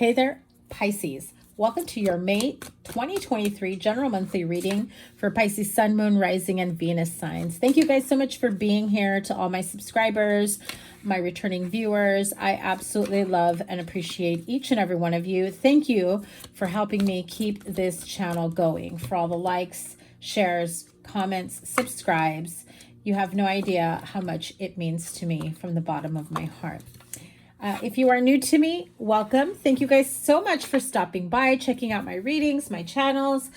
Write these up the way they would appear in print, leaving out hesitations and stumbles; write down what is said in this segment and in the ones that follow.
Hey there, Pisces. Welcome to your May 2023 general monthly reading for Pisces Sun, Moon, Rising, and Venus signs. Thank you guys so much for being here. To all my subscribers, my returning viewers, I absolutely love and appreciate each and every one of you. Thank you for helping me keep this channel going, for all the likes, shares, comments, subscribes. You have no idea how much it means to me from the bottom of my heart. If you are new to me, welcome. Thank you guys so much for stopping by, checking out my readings, my channels.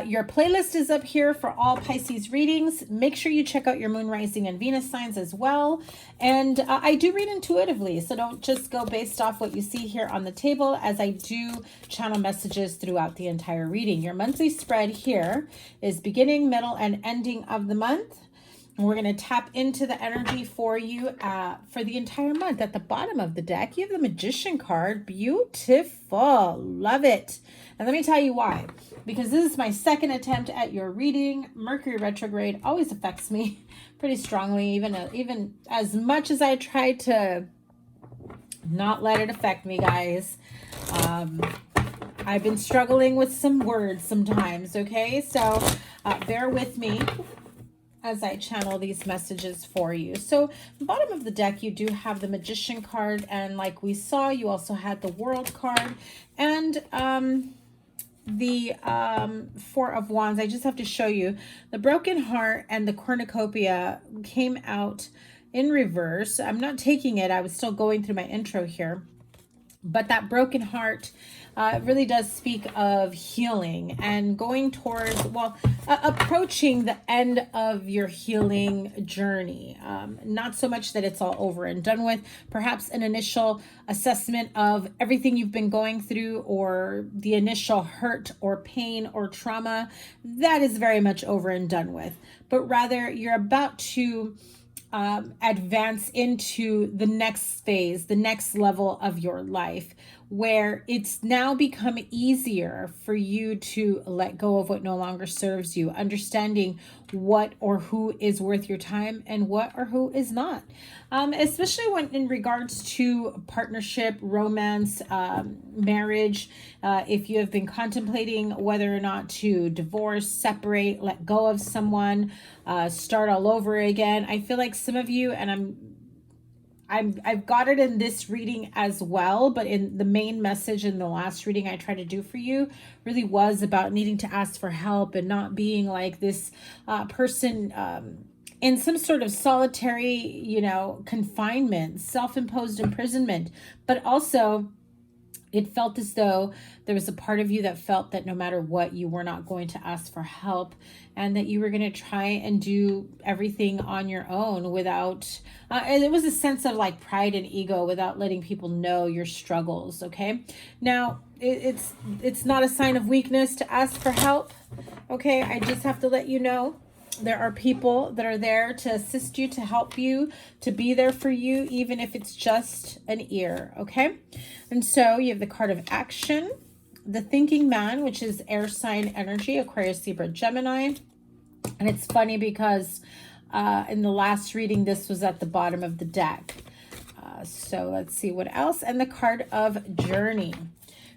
Your playlist is up here for all Pisces readings. Make sure you check out your Moon, Rising, and Venus signs as well. And I do read intuitively, so don't just go based off what you see here on the table, as I do channel messages throughout the entire reading. Your monthly spread here is beginning, middle, and ending of the month. We're going to tap into the energy for you for the entire month. At the bottom of the deck, you have the Magician card. Beautiful. Love it. And let me tell you why. Because this is my second attempt at your reading. Mercury retrograde always affects me pretty strongly, even as much as I try to not let it affect me, guys. I've been struggling with some words sometimes, okay? So bear with me as I channel these messages for you. So the bottom of the deck, you do have the Magician card, and like we saw, you also had the World card and the Four of Wands. I just have to show you the Broken Heart and the Cornucopia came out in reverse. I'm not taking it. I was still going through my intro here. But that Broken Heart really does speak of healing and going towards, well, approaching the end of your healing journey. Not so much that it's all over and done with. Perhaps an initial assessment of everything you've been going through, or the initial hurt or pain or trauma. That is very much over and done with. But rather, you're about to advance into the next phase, the next level of your life, where it's now become easier for you to let go of what no longer serves you, understanding what or who is worth your time and what or who is not. Especially when in regards to partnership, romance, marriage. If you have been contemplating whether or not to divorce, separate, let go of someone, start all over again. I feel like some of you, and I've got it in this reading as well, but in the main message in the last reading I tried to do for you really was about needing to ask for help and not being like this person in some sort of solitary, confinement, self-imposed imprisonment. But also, it felt as though there was a part of you that felt that no matter what, you were not going to ask for help, and that you were going to try and do everything on your own without, and it was a sense of like pride and ego, without letting people know your struggles. Okay. Now it's not a sign of weakness to ask for help. Okay. I just have to let you know there are people that are there to assist you, to help you, to be there for you, even if it's just an ear, okay? And so you have the card of action, the Thinking Man, which is air sign energy, Aquarius, Libra, Gemini. And it's funny because in the last reading, this was at the bottom of the deck. So let's see what else. And the card of Journey.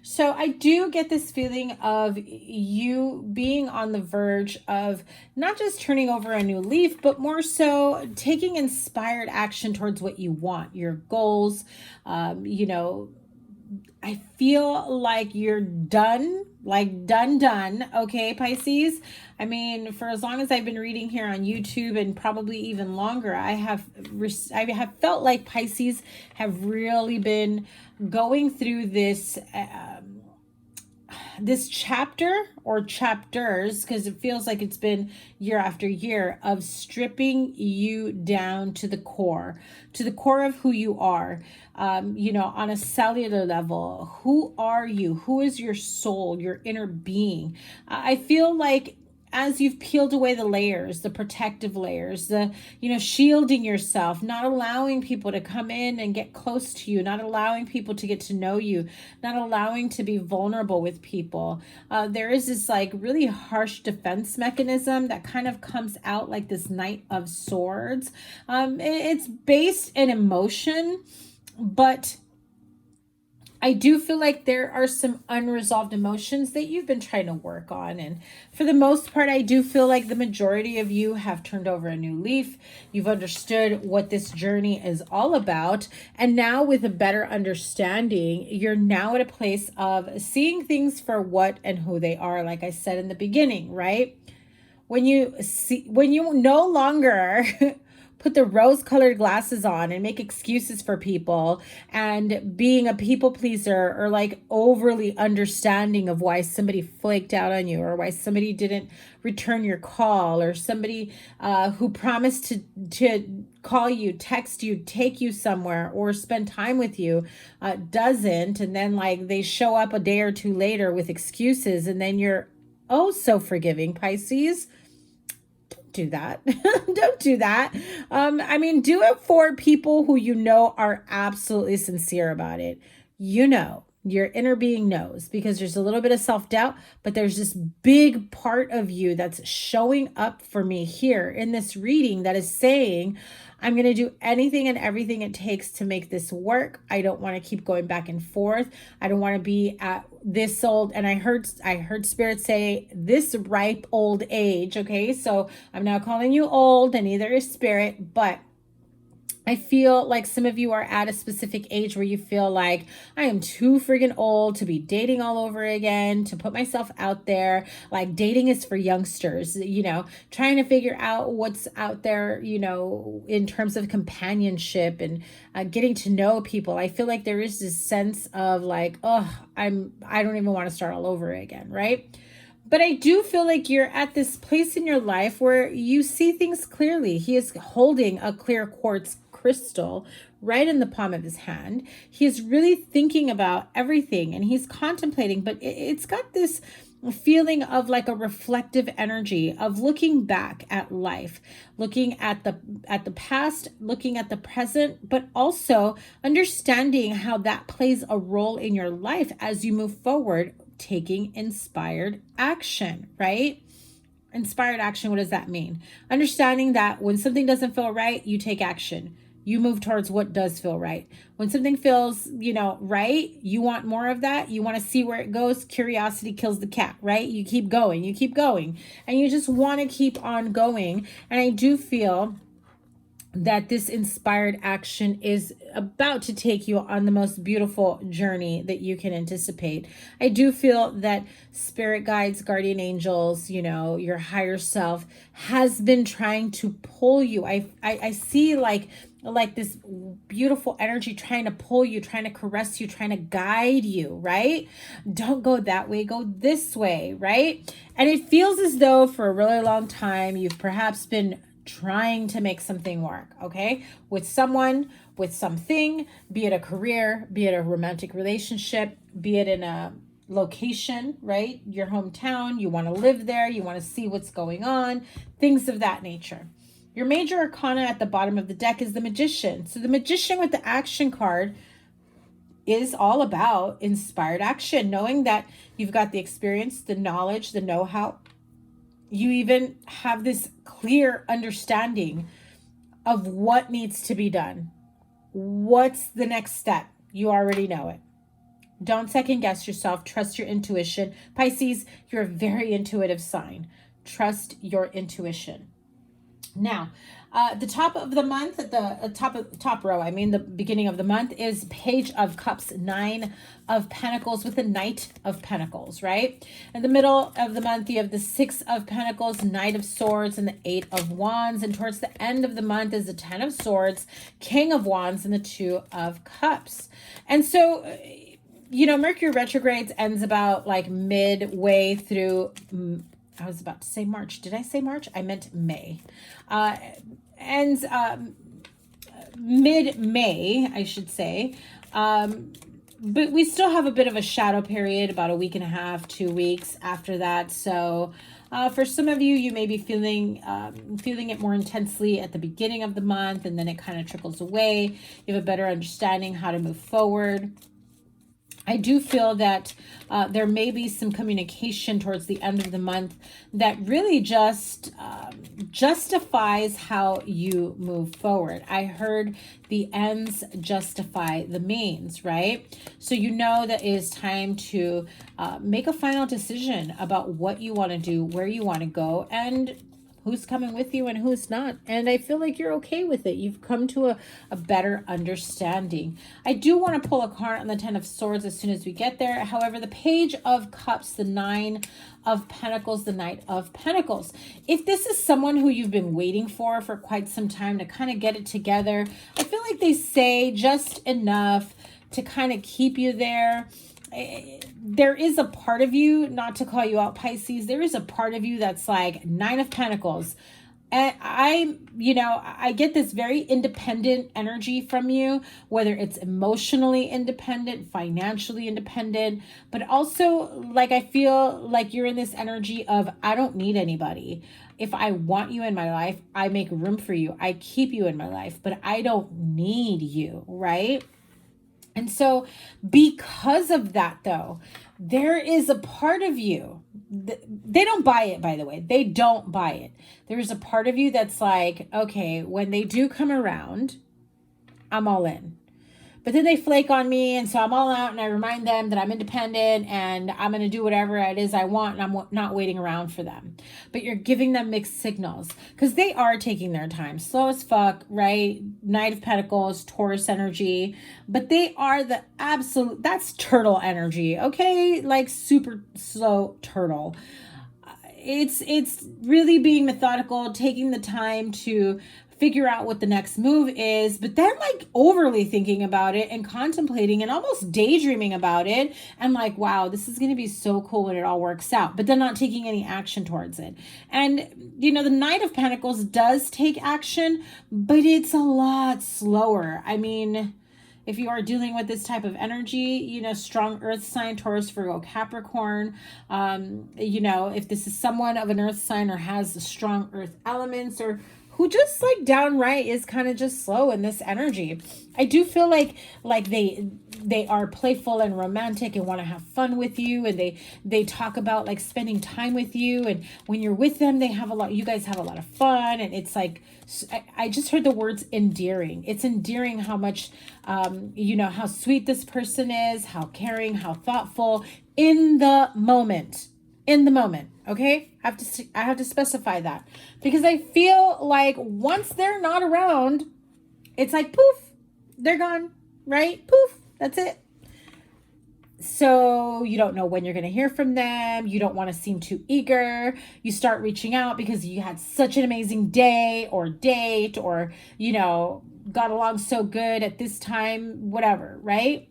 So I do get this feeling of you being on the verge of not just turning over a new leaf, but more so taking inspired action towards what you want, your goals. I feel like you're done, done. Okay, Pisces. I mean, for as long as I've been reading here on YouTube, and probably even longer, I have felt like Pisces have really been going through this this chapter or chapters, because it feels like it's been year after year of stripping you down to the core of who you are, on a cellular level. Who are you? Who is your soul, your inner being? I feel like as you've peeled away the layers, the protective layers, shielding yourself, not allowing people to come in and get close to you, not allowing people to get to know you, not allowing to be vulnerable with people. There is this like really harsh defense mechanism that kind of comes out like this Knight of Swords. It's based in emotion, but I do feel like there are some unresolved emotions that you've been trying to work on. And for the most part, I do feel like the majority of you have turned over a new leaf. You've understood what this journey is all about. And now with a better understanding, you're now at a place of seeing things for what and who they are. Like I said in the beginning, right? When you no longer put the rose-colored glasses on and make excuses for people and being a people pleaser or like overly understanding of why somebody flaked out on you or why somebody didn't return your call or somebody who promised to call you, text you, take you somewhere or spend time with you doesn't, and then like they show up a day or two later with excuses, and then you're oh so forgiving, Pisces. Do that. Don't do that. I mean, do it for people who you know are absolutely sincere about it. You know, your inner being knows, because there's a little bit of self-doubt, but there's this big part of you that's showing up for me here in this reading that is saying, I'm going to do anything and everything it takes to make this work. I don't want to keep going back and forth. I don't want to be at this old, and I heard Spirit say this ripe old age. Okay, so I'm now calling you old, and neither is Spirit, but I feel like some of you are at a specific age where you feel like I am too friggin' old to be dating all over again, to put myself out there. Like dating is for youngsters, you know, trying to figure out what's out there, you know, in terms of companionship and getting to know people. I feel like there is this sense of like, oh, I don't even want to start all over again, right? But I do feel like you're at this place in your life where you see things clearly. He is holding a clear quartz crystal right in the palm of his hand. He is really thinking about everything and he's contemplating, but it's got this feeling of like a reflective energy of looking back at life, looking at the past, looking at the present, but also understanding how that plays a role in your life as you move forward, taking inspired action, right? Inspired action, what does that mean? Understanding that when something doesn't feel right, you take action. You move towards what does feel right. When something feels, you know, right, you want more of that. You want to see where it goes. Curiosity kills the cat, right? You keep going, and you just want to keep on going. And I do feel that this inspired action is about to take you on the most beautiful journey that you can anticipate. I do feel that spirit guides, guardian angels, you know, your higher self has been trying to pull you. I see like this beautiful energy trying to pull you, trying to caress you, trying to guide you, right? Don't go that way, go this way, right? And it feels as though for a really long time, you've perhaps been trying to make something work, okay? With someone, with something, be it a career, be it a romantic relationship, be it in a location, right? Your hometown, you want to live there, you want to see what's going on, things of that nature. Your major arcana at the bottom of the deck is the Magician. So the Magician with the action card is all about inspired action, knowing that you've got the experience, the knowledge, the know-how. You even have this clear understanding of what needs to be done. What's the next step? You already know it. Don't second guess yourself. Trust your intuition. Pisces, you're a very intuitive sign. Trust your intuition. Now, the top of the month, the top row, I mean the beginning of the month, is Page of Cups, 9 of Pentacles with the Knight of Pentacles, right? In the middle of the month, you have the 6 of Pentacles, Knight of Swords, and the 8 of Wands. And towards the end of the month is the 10 of Swords, King of Wands, and the 2 of Cups. And so, you know, Mercury retrogrades ends about like midway through. I was about to say March. Did I say March? I meant May. Ends mid-May, I should say. But we still have a bit of a shadow period, about a week and a half, 2 weeks after that. So for some of you, you may be feeling it more intensely at the beginning of the month, and then it kind of trickles away. You have a better understanding how to move forward. I do feel that there may be some communication towards the end of the month that really just justifies how you move forward. I heard the ends justify the means, right? So you know that it is time to make a final decision about what you want to do, where you want to go, and who's coming with you and who's not. And I feel like you're okay with it. You've come to a better understanding. I do want to pull a card on the Ten of Swords as soon as we get there. However, the Page of Cups, the Nine of Pentacles, the Knight of Pentacles. If this is someone who you've been waiting for quite some time to kind of get it together, I feel like they say just enough to kind of keep you there. There is a part of you, not to call you out, Pisces, there is a part of you that's like Nine of Pentacles. And I get this very independent energy from you, whether it's emotionally independent, financially independent, but also like I feel like you're in this energy of I don't need anybody. If I want you in my life, I make room for you. I keep you in my life, but I don't need you, right? And so because of that, though, there is a part of you, they don't buy it, by the way. They don't buy it. There's a part of you that's like, okay, when they do come around, I'm all in. But then they flake on me, and so I'm all out, and I remind them that I'm independent, and I'm going to do whatever it is I want, and I'm not waiting around for them. But you're giving them mixed signals, because they are taking their time. Slow as fuck, right? Knight of Pentacles, Taurus energy. But they are the absolute, that's turtle energy, okay? Like super slow turtle. It's really being methodical, taking the time to figure out what the next move is, but then like overly thinking about it and contemplating and almost daydreaming about it and like, wow, this is going to be so cool when it all works out, but then not taking any action towards it. And the Knight of Pentacles does take action, but it's a lot slower. I mean, if you are dealing with this type of energy, strong earth sign, Taurus, Virgo, Capricorn, if this is someone of an earth sign or has strong earth elements, or who just like downright is kind of just slow in this energy. I do feel like they are playful and romantic and want to have fun with you, and they talk about like spending time with you, and when you're with them, you guys have a lot of fun, and it's like, I just heard the words endearing. It's endearing how much how sweet this person is, how caring, how thoughtful in the moment. Okay, I have to specify that, because I feel like once they're not around, it's like poof, they're gone, right? Poof, that's it. So you don't know when you're going to hear from them. You don't want to seem too eager. You start reaching out because you had such an amazing day or date, or got along so good at this time, whatever, right?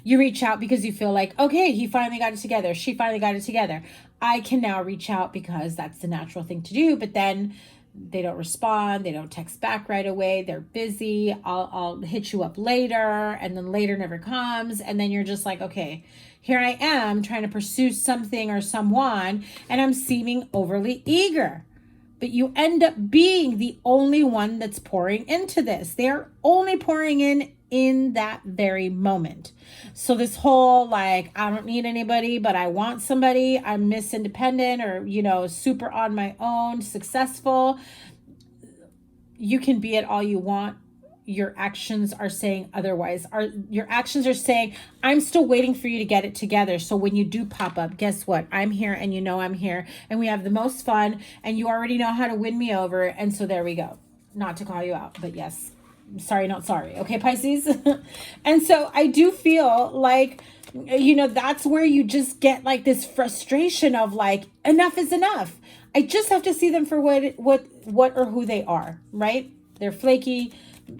You reach out because you feel like, okay, he finally got it together. She finally got it together. I can now reach out because that's the natural thing to do. But then they don't respond. They don't text back right away. They're busy. I'll hit you up later. And then later never comes. And then you're just like, okay, here I am trying to pursue something or someone, and I'm seeming overly eager. But you end up being the only one that's pouring into this. They're only pouring in that very moment. So this whole like, I don't need anybody, but I want somebody, I'm Miss Independent, or super on my own, successful. You can be it all you want. Your actions are saying otherwise. Your actions are saying, I'm still waiting for you to get it together. So when you do pop up, guess what? I'm here, and I'm here, and we have the most fun, and you already know how to win me over. And so there we go. Not to call you out, but yes. Sorry, not sorry. Okay, Pisces. And so I do feel like, that's where you just get like this frustration of like, enough is enough. I just have to see them for what or who they are, right? They're flaky.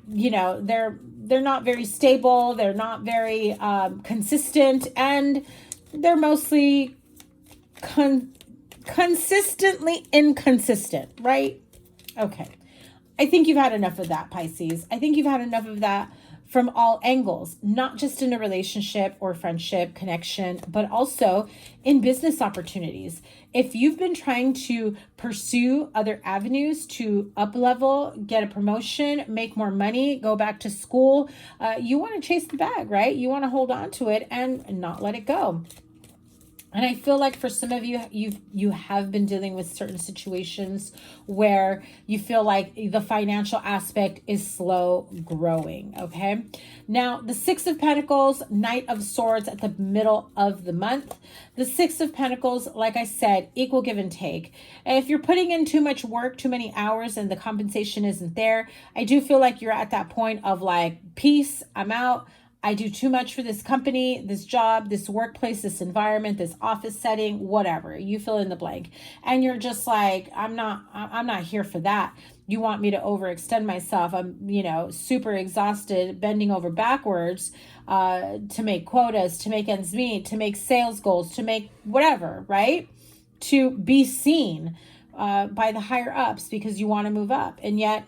They're not very stable. They're not very consistent, and they're mostly consistently inconsistent, right? Okay. I think you've had enough of that, Pisces. I think you've had enough of that from all angles, not just in a relationship or friendship connection, but also in business opportunities. If you've been trying to pursue other avenues to up level, get a promotion, make more money, go back to school, you want to chase the bag, right? You want to hold on to it and not let it go. And I feel like for some of you, you have been dealing with certain situations where you feel like the financial aspect is slow growing, okay? Now, the Six of Pentacles, Knight of Swords at the middle of the month. The Six of Pentacles, like I said, equal give and take. If you're putting in too much work, too many hours, and the compensation isn't there, I do feel like you're at that point of like, peace, I'm out. I do too much for this company, this job, this workplace, this environment, this office setting, whatever. You fill in the blank. And you're just like, I'm not here for that. You want me to overextend myself. I'm, you know, super exhausted, bending over backwards to make quotas, to make ends meet, to make sales goals, to make whatever, right? To be seen by the higher ups because you want to move up. And yet,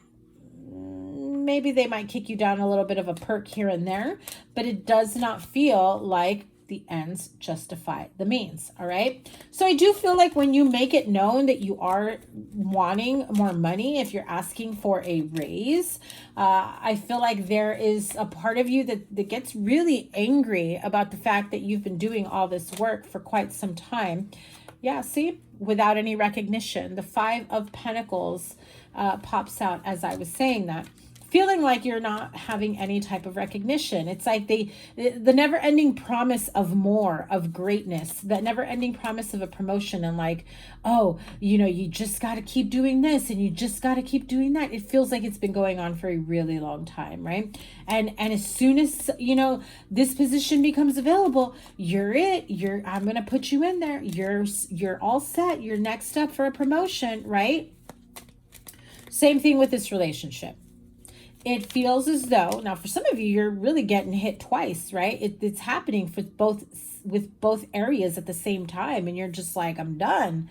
maybe they might kick you down a little bit of a perk here and there, but it does not feel like the ends justify the means. All right. So I do feel like when you make it known that you are wanting more money, if you're asking for a raise, I feel like there is a part of you that gets really angry about the fact that you've been doing all this work for quite some time. Yeah, see, without any recognition. The Five of Pentacles pops out as I was saying that. Feeling like you're not having any type of recognition. It's like the never-ending promise of more, of greatness, that never-ending promise of a promotion, and like, oh, you know, you just got to keep doing this and you just got to keep doing that. It feels like it's been going on for a really long time, right? And as soon as, you know, this position becomes available, I'm going to put you in there. You're all set. You're next up for a promotion, right? Same thing with this relationship. It feels as though, now for some of you, you're really getting hit twice, right? It's happening with both areas at the same time. And you're just like, I'm done.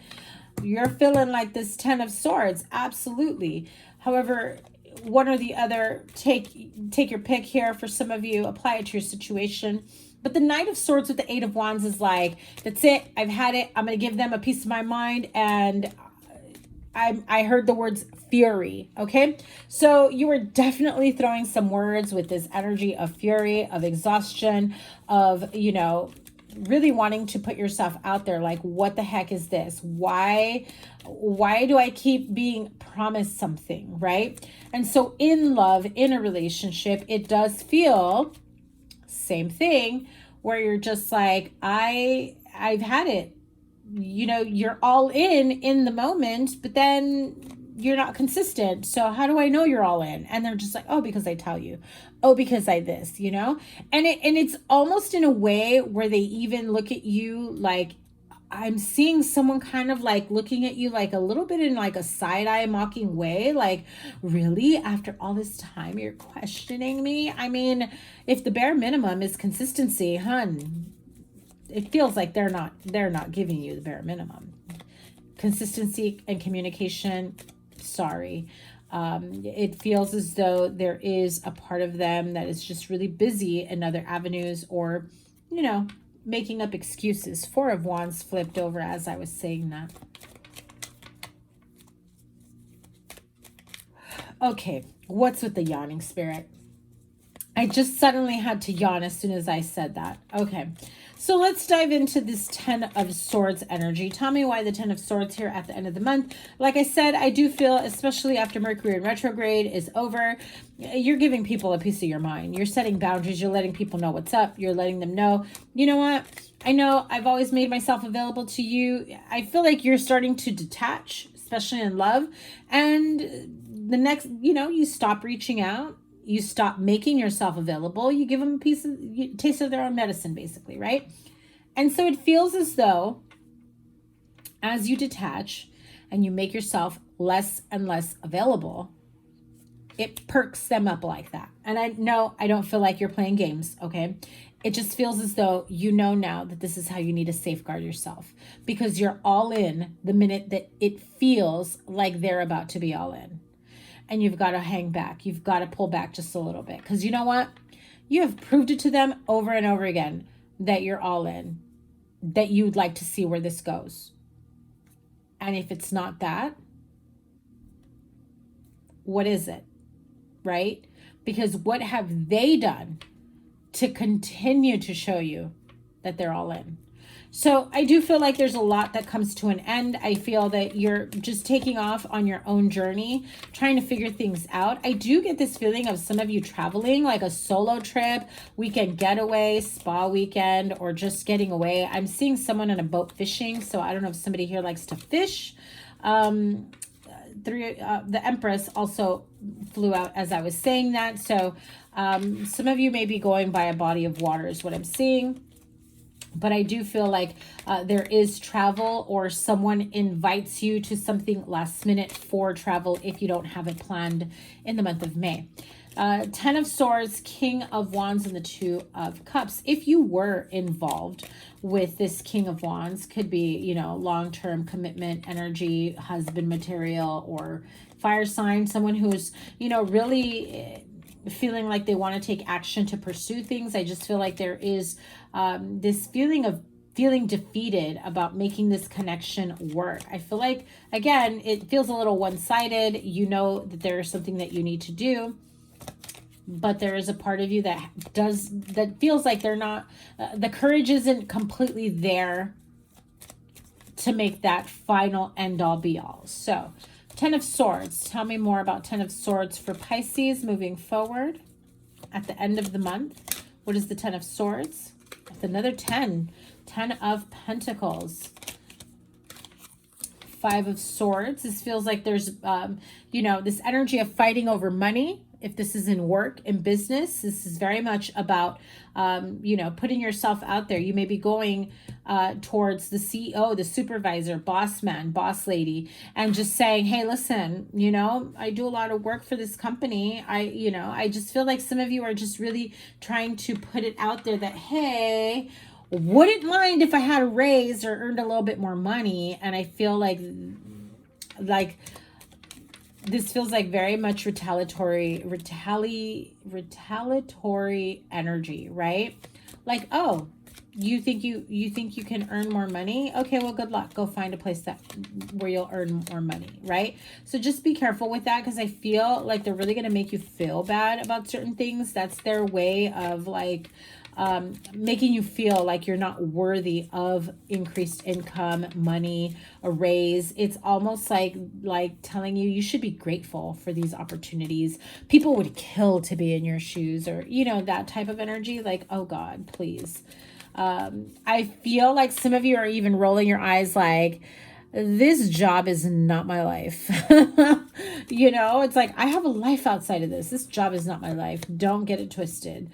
You're feeling like this Ten of Swords. Absolutely. However, one or the other, take your pick here. For some of you, apply it to your situation. But the Knight of Swords with the Eight of Wands is like, that's it. I've had it. I'm going to give them a piece of my mind. And I heard the words fury. Okay. So you were definitely throwing some words with this energy of fury, of exhaustion, of, you know, really wanting to put yourself out there. Like, what the heck is this? Why do I keep being promised something? Right. And so in love, in a relationship, it does feel same thing where you're just like, I've had it. You know, you're all in the moment, but then you're not consistent. So how do I know you're all in? And they're just like, oh, because I tell you. Oh, because I this, you know? And it's almost in a way where they even look at you like, I'm seeing someone kind of like looking at you like a little bit in like a side-eye mocking way. Like, really? After all this time, you're questioning me? I mean, if the bare minimum is consistency, hun, it feels like they're not giving you the bare minimum. Consistency and communication, sorry. It feels as though there is a part of them that is just really busy in other avenues, or, you know, making up excuses. Four of Wands flipped over as I was saying that. Okay, what's with the yawning, Spirit? I just suddenly had to yawn as soon as I said that. Okay. So let's dive into this Ten of Swords energy. Tell me why the Ten of Swords here at the end of the month. Like I said, I do feel, especially after Mercury in retrograde is over, you're giving people a piece of your mind. You're setting boundaries. You're letting people know what's up. You're letting them know, you know what? I know I've always made myself available to you. I feel like you're starting to detach, especially in love. And the next, you know, you stop reaching out. You stop making yourself available. You give them a taste of their own medicine, basically, right? And so it feels as though as you detach and you make yourself less and less available, it perks them up like that. And I don't feel like you're playing games, okay? It just feels as though you know now that this is how you need to safeguard yourself, because you're all in the minute that it feels like they're about to be all in. And you've got to hang back. You've got to pull back just a little bit. Because you know what? You have proved it to them over and over again that you're all in. That you'd like to see where this goes. And if it's not that, what is it? Right? Because what have they done to continue to show you that they're all in? So I do feel like there's a lot that comes to an end. I feel that you're just taking off on your own journey, trying to figure things out. I do get this feeling of some of you traveling, like a solo trip, weekend getaway, spa weekend, or just getting away. I'm seeing someone on a boat fishing. So I don't know if somebody here likes to fish. The Empress also flew out as I was saying that. So some of you may be going by a body of water is what I'm seeing. But I do feel like there is travel, or someone invites you to something last minute for travel if you don't have it planned in the month of May. 10 of Swords, King of Wands, and the 2 of Cups. If you were involved with this King of Wands, could be, you know, long-term commitment, energy, husband material, or fire sign, someone who's, you know, really feeling like they want to take action to pursue things. I just feel like there is this feeling of feeling defeated about making this connection work. I feel like, again, it feels a little one-sided. You know that there is something that you need to do, but there is a part of you that feels like they're not, the courage isn't completely there to make that final end-all be-all. So 10 of Swords. Tell me more about 10 of Swords for Pisces moving forward at the end of the month. What is the 10 of Swords? It's another 10. 10 of Pentacles. 5 of Swords. This feels like there's, you know, this energy of fighting over money. If this is in work, in business, this is very much about, you know, putting yourself out there. You may be going towards the CEO, the supervisor, boss man, boss lady, and just saying, hey, listen, you know, I do a lot of work for this company. I just feel like some of you are just really trying to put it out there that, hey, wouldn't mind if I had a raise or earned a little bit more money. And I feel like this feels like very much retaliatory energy, right? Like, oh, you think you can earn more money? Okay, well, good luck. Go find a place where you'll earn more money, right? So just be careful with that, because I feel like they're really going to make you feel bad about certain things. That's their way of like making you feel like you're not worthy of increased income, money, a raise. It's almost like telling you should be grateful for these opportunities. People would kill to be in your shoes, or, you know, that type of energy. Like, oh God, please. I feel like some of you are even rolling your eyes like, this job is not my life. You know, it's like, I have a life outside of this. This job is not my life. Don't get it twisted.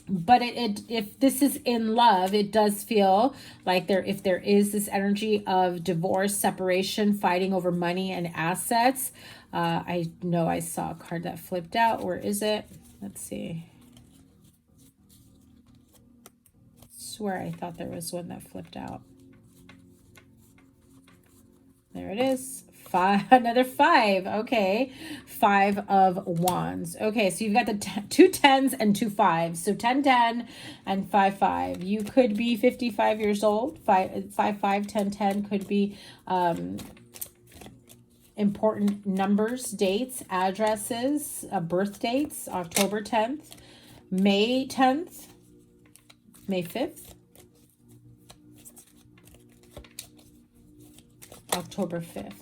But if this is in love, it does feel like if there is this energy of divorce, separation, fighting over money and assets. I know I saw a card that flipped out. Where is it? Let's see. I swear I thought there was one that flipped out. There it is. 5, another 5. Okay. 5 of Wands. Okay, so you've got the 2 10s and 2 5s. So 10 10 and 5 5. You could be 55 years old. 5 5 10 10 could be important numbers, dates, addresses, birth dates. October 10th, May 10th, May 5th, October 5th.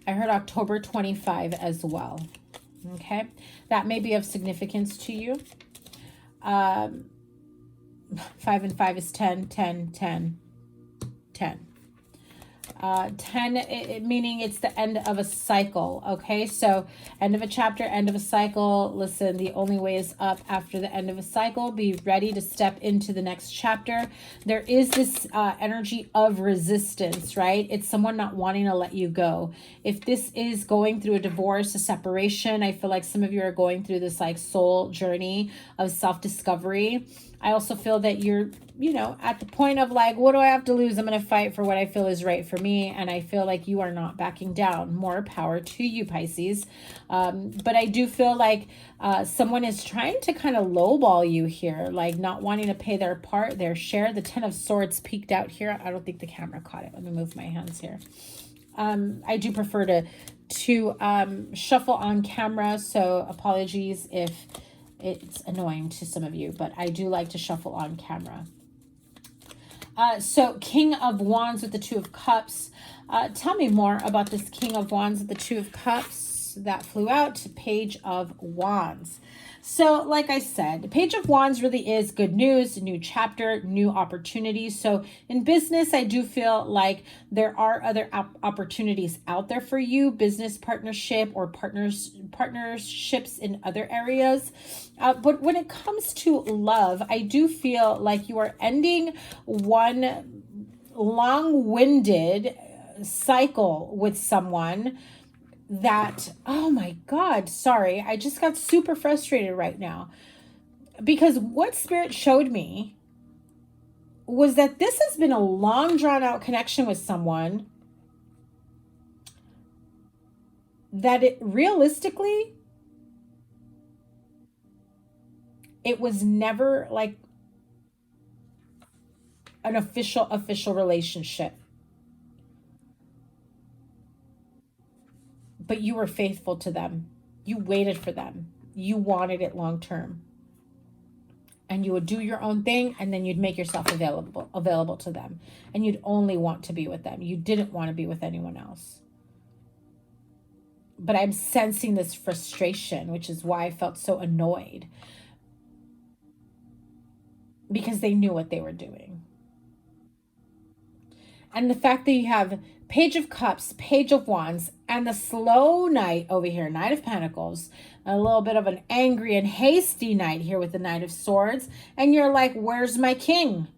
I heard October 25 as well. Okay. That may be of significance to you. 5 and 5 is 10, 10, 10, 10. 10, meaning it's the end of a cycle. Okay, so end of a chapter, end of a cycle. Listen, the only way is up after the end of a cycle. Be ready to step into the next chapter. There is this energy of resistance, right? It's someone not wanting to let you go. If this is going through a divorce, a separation, I feel like some of you are going through this like soul journey of self-discovery. I also feel that you're, you know, at the point of like, what do I have to lose? I'm going to fight for what I feel is right for me. And I feel like you are not backing down. More power to you, Pisces. But I do feel like someone is trying to kind of lowball you here, like not wanting to pay their part, their share. The 10 of Swords peeked out here. I don't think the camera caught it. Let me move my hands here. I do prefer to shuffle on camera. So apologies if It's annoying to some of you, but I do like to shuffle on camera. So King of Wands with the Two of Cups. Tell me more about this King of Wands with the Two of Cups that flew out to Page of Wands. So like I said, Page of Wands really is good news, new chapter, new opportunities. So in business, I do feel like there are other opportunities out there for you, business partnership or partnerships in other areas. But when it comes to love, I do feel like you are ending one long-winded cycle with someone that, oh my God, sorry, I just got super frustrated right now, because what Spirit showed me was that this has been a long drawn out connection with someone that it realistically, it was never like an official relationship. But you were faithful to them. You waited for them. You wanted it long term. And you would do your own thing, and then you'd make yourself available to them. And you'd only want to be with them. You didn't want to be with anyone else. But I'm sensing this frustration, which is why I felt so annoyed. Because they knew what they were doing. And the fact that you have Page of Cups, Page of Wands, and the slow Knight over here, Knight of Pentacles, a little bit of an angry and hasty Knight here with the Knight of Swords, and you're like, where's my king?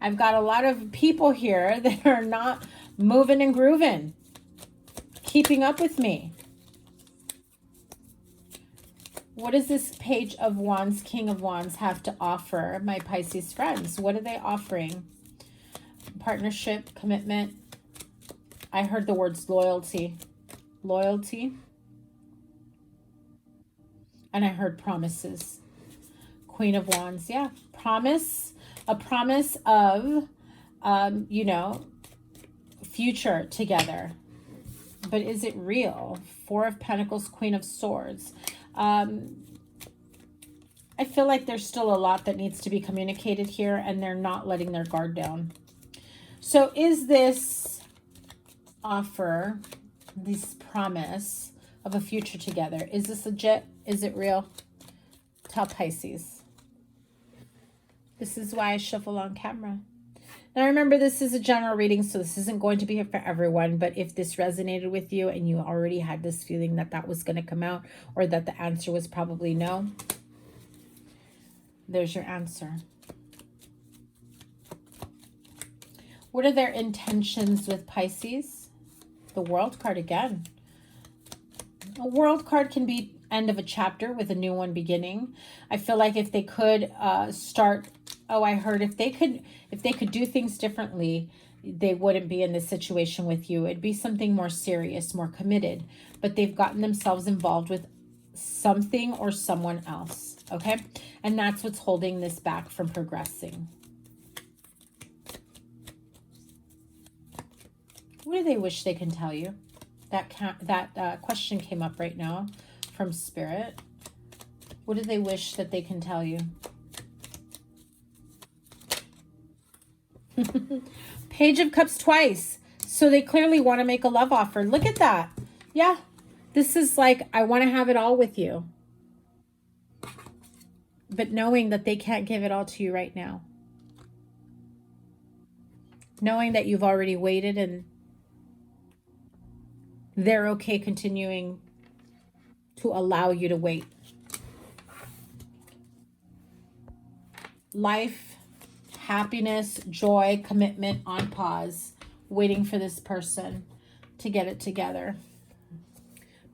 I've got a lot of people here that are not moving and grooving, keeping up with me. What does this Page of Wands, King of Wands have to offer my Pisces friends? What are they offering? Partnership, commitment. I heard the words loyalty. Loyalty. And I heard promises. Queen of Wands. Yeah. Promise. A promise of, you know, future together. But is it real? Four of Pentacles, Queen of Swords. I feel like there's still a lot that needs to be communicated here, and they're not letting their guard down. So is this offer, this promise of a future together, is this legit? Is it real? Tell Pisces. This is why I shuffle on camera. Now remember, this is a general reading, so this isn't going to be for everyone, but if this resonated with you and you already had this feeling that that was going to come out, or that the answer was probably no, there's your answer. What are their intentions with Pisces? The World card again. A World card can be end of a chapter with a new one beginning. I feel like if they could start, I heard if they could do things differently, they wouldn't be in this situation with you. It'd be something more serious, more committed. But they've gotten themselves involved with something or someone else. Okay? And that's what's holding this back from progressing. What do they wish they can tell you? That question came up right now from Spirit. What do they wish that they can tell you? Page of Cups twice. So they clearly want to make a love offer. Look at that. Yeah. This is like, I want to have it all with you. But knowing that they can't give it all to you right now. Knowing that you've already waited and they're okay continuing to allow you to wait. Life, happiness, joy, commitment on pause, waiting for this person to get it together.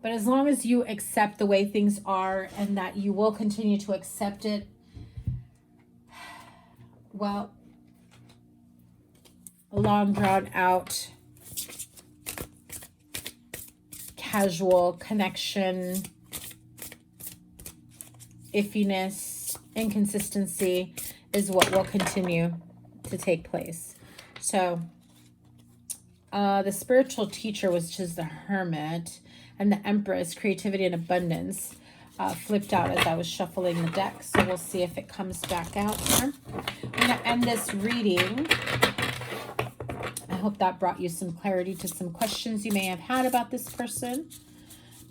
But as long as you accept the way things are and that you will continue to accept it, well, a long drawn out casual connection, iffiness, inconsistency is what will continue to take place. So the spiritual teacher was just the Hermit, and the Empress, creativity and abundance. flipped out as I was shuffling the deck. So we'll see if it comes back out here. I'm going to end this reading. I hope that brought you some clarity to some questions you may have had about this person.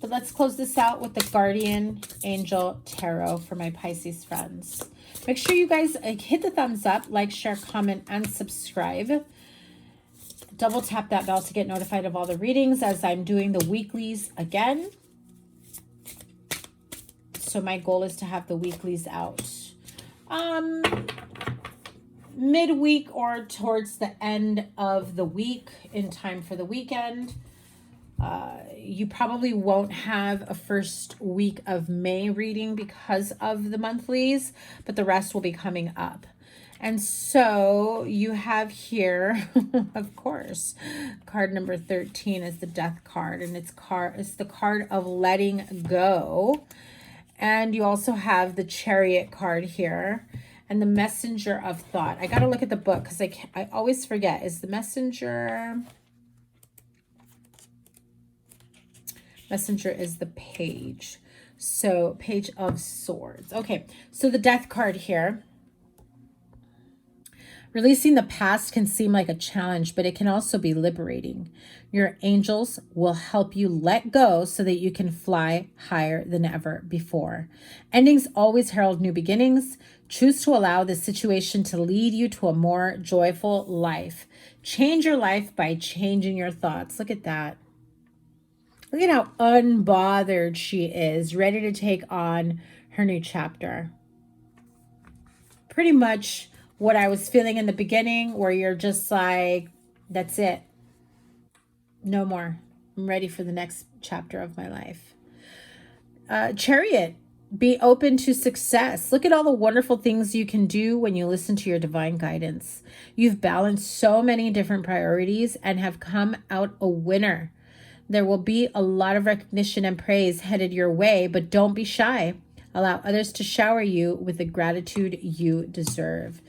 But let's close this out with the Guardian Angel Tarot for my Pisces friends. Make sure you guys hit the thumbs up, like, share, comment, and subscribe. Double tap that bell to get notified of all the readings as I'm doing the weeklies again. So my goal is to have the weeklies out midweek or towards the end of the week in time for the weekend. You probably won't have a first week of May reading because of the monthlies, but the rest will be coming up. And so you have here, of course, card number 13 is the Death card, and it's the card of letting go. And you also have the Chariot card here and the Messenger of Thought. I got to look at the book because I always forget. Is the Messenger is the Page. So Page of Swords. Okay, so the Death card here. Releasing the past can seem like a challenge, but it can also be liberating. Your angels will help you let go so that you can fly higher than ever before. Endings always herald new beginnings. Choose to allow this situation to lead you to a more joyful life. Change your life by changing your thoughts. Look at that. Look at how unbothered she is, ready to take on her new chapter. Pretty much what I was feeling in the beginning, where you're just like, that's it. No more. I'm ready for the next chapter of my life. Chariot, be open to success. Look at all the wonderful things you can do when you listen to your divine guidance. You've balanced so many different priorities and have come out a winner. There will be a lot of recognition and praise headed your way, but don't be shy. Allow others to shower you with the gratitude you deserve.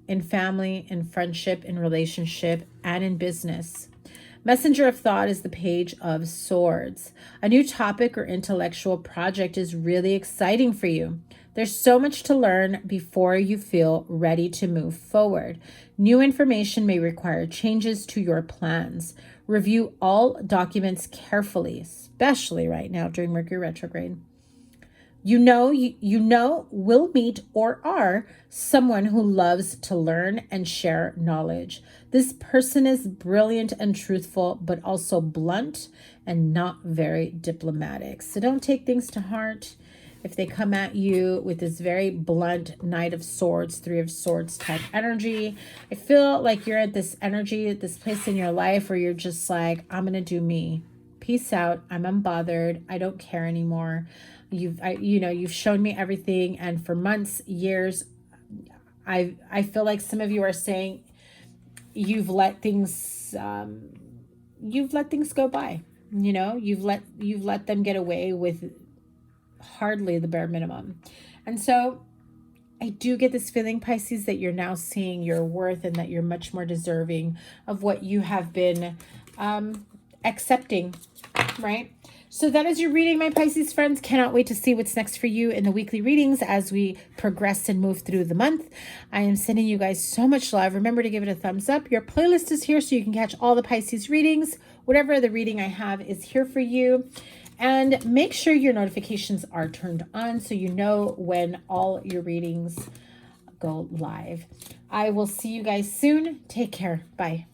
In family, in friendship, in relationship, and in business. Messenger of Thought is the Page of Swords. A new topic or intellectual project is really exciting for you. There's so much to learn before you feel ready to move forward. New information may require changes to your plans. Review all documents carefully, especially right now during Mercury retrograde. You will meet or are someone who loves to learn and share knowledge. This person is brilliant and truthful, but also blunt and not very diplomatic. So don't take things to heart if they come at you with this very blunt Knight of Swords, Three of Swords type energy. I feel like you're at this energy, at this place in your life where you're just like, I'm going to do me. Peace out. I'm unbothered. I don't care anymore. You've shown me everything, and for months, years, I feel like some of you are saying you've let things go by. You've let them get away with hardly the bare minimum. And so I do get this feeling, Pisces, that you're now seeing your worth and that you're much more deserving of what you have been accepting, right? So that is your reading, my Pisces friends. Cannot wait to see what's next for you in the weekly readings as we progress and move through the month. I am sending you guys so much love. Remember to give it a thumbs up. Your playlist is here so you can catch all the Pisces readings. Whatever the reading I have is here for you. And make sure your notifications are turned on so you know when all your readings go live. I will see you guys soon. Take care. Bye.